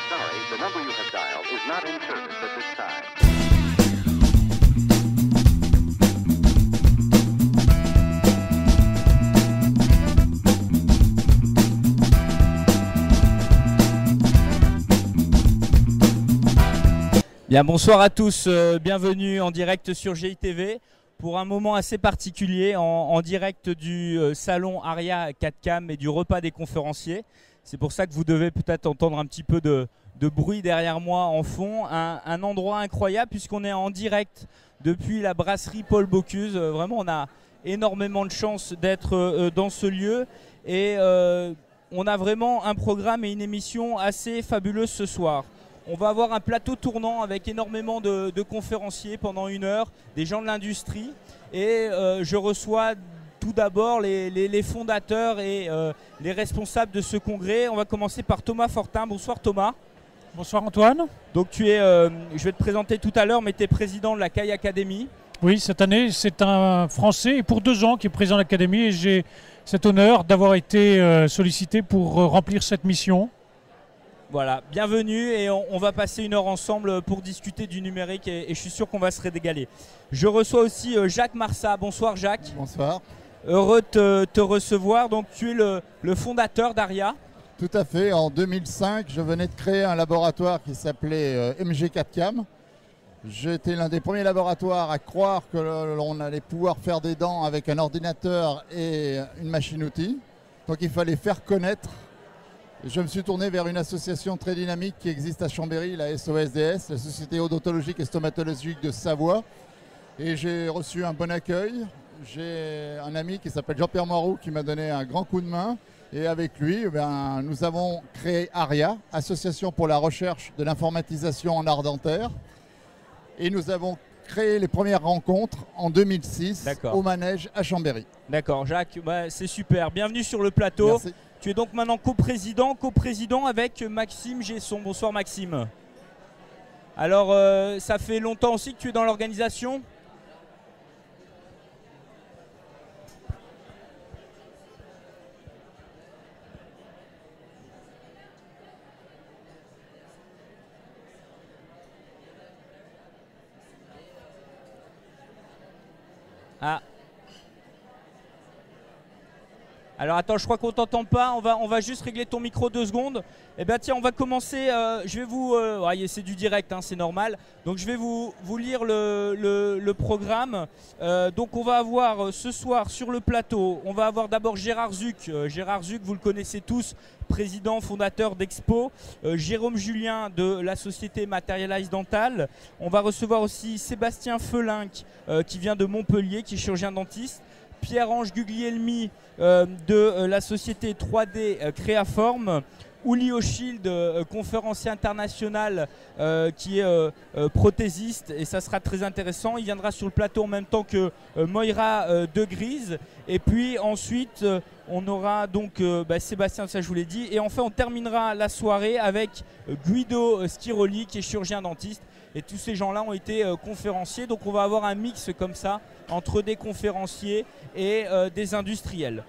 sorry, the number you have dialed is not in service at this time. Bien, bonsoir à tous, bienvenue en direct sur GITV pour un moment assez particulier en direct du salon Aria 4Cam et du repas des conférenciers. C'est pour ça que vous devez peut-être entendre un petit peu de bruit derrière moi en fond. Un endroit incroyable puisqu'on est en direct depuis la brasserie Paul Bocuse. Vraiment, on a énormément de chance d'être dans ce lieu et on a vraiment un programme et une émission assez fabuleuse ce soir. On va avoir un plateau tournant avec énormément de conférenciers pendant 1 heure, des gens de l'industrie. Et je reçois tout d'abord les fondateurs et les responsables de ce congrès. On va commencer par Thomas Fortin. Bonsoir Thomas. Bonsoir Antoine. Donc tu es, je vais te présenter tout à l'heure, mais tu es président de la CAI Academy. Oui, cette année, c'est un Français et pour 2 ans qui est président de l'Académie. Et j'ai cet honneur d'avoir été sollicité pour remplir cette mission. Voilà, bienvenue et on va passer 1 heure ensemble pour discuter du numérique et je suis sûr qu'on va se régaler. Je reçois aussi Jacques Marsat. Bonsoir Jacques. Bonsoir. Heureux de te recevoir. Donc tu es le fondateur d'Aria. Tout à fait. En 2005, je venais de créer un laboratoire qui s'appelait MG4Cam. J'étais l'un des premiers laboratoires à croire que l'on allait pouvoir faire des dents avec un ordinateur et une machine-outil. Donc il fallait faire connaître. Je me suis tourné vers une association très dynamique qui existe à Chambéry, la SOSDS, la Société odontologique et stomatologique de Savoie. Et j'ai reçu un bon accueil. J'ai un ami qui s'appelle Jean-Pierre Moiroux qui m'a donné un grand coup de main. Et avec lui, nous avons créé ARIA, Association pour la recherche de l'informatisation en art dentaire. Et nous avons créé les premières rencontres en 2006 au Manège à Chambéry. D'accord, Jacques, c'est super. Bienvenue sur le plateau. Merci. Tu es donc maintenant coprésident avec Maxime Gesson. Bonsoir Maxime. Alors, ça fait longtemps aussi que tu es dans l'organisation ? Ah. Alors attends, je crois qu'on t'entend pas, on va juste régler ton micro 2 secondes. Eh bien tiens, on va commencer, je vais vous... c'est du direct, hein, c'est normal. Donc je vais vous lire le programme. Donc on va avoir ce soir sur le plateau, on va avoir d'abord Gérard Zuc. Gérard Zuc, vous le connaissez tous, président fondateur d'Expo. Jérôme Julien de la société Materialize Dental. On va recevoir aussi Sébastien Felinck qui vient de Montpellier, qui est chirurgien dentiste. Pierre-Ange Guglielmi de la société 3D Créaform, Uli Oshild, conférencier international qui est prothésiste et ça sera très intéressant. Il viendra sur le plateau en même temps que Moira de Grise. Et puis ensuite on aura donc Sébastien, ça je vous l'ai dit. Et enfin on terminera la soirée avec Guido Schiroli qui est chirurgien dentiste. Et tous ces gens-là ont été conférenciers. Donc on va avoir un mix comme ça entre des conférenciers et des industriels.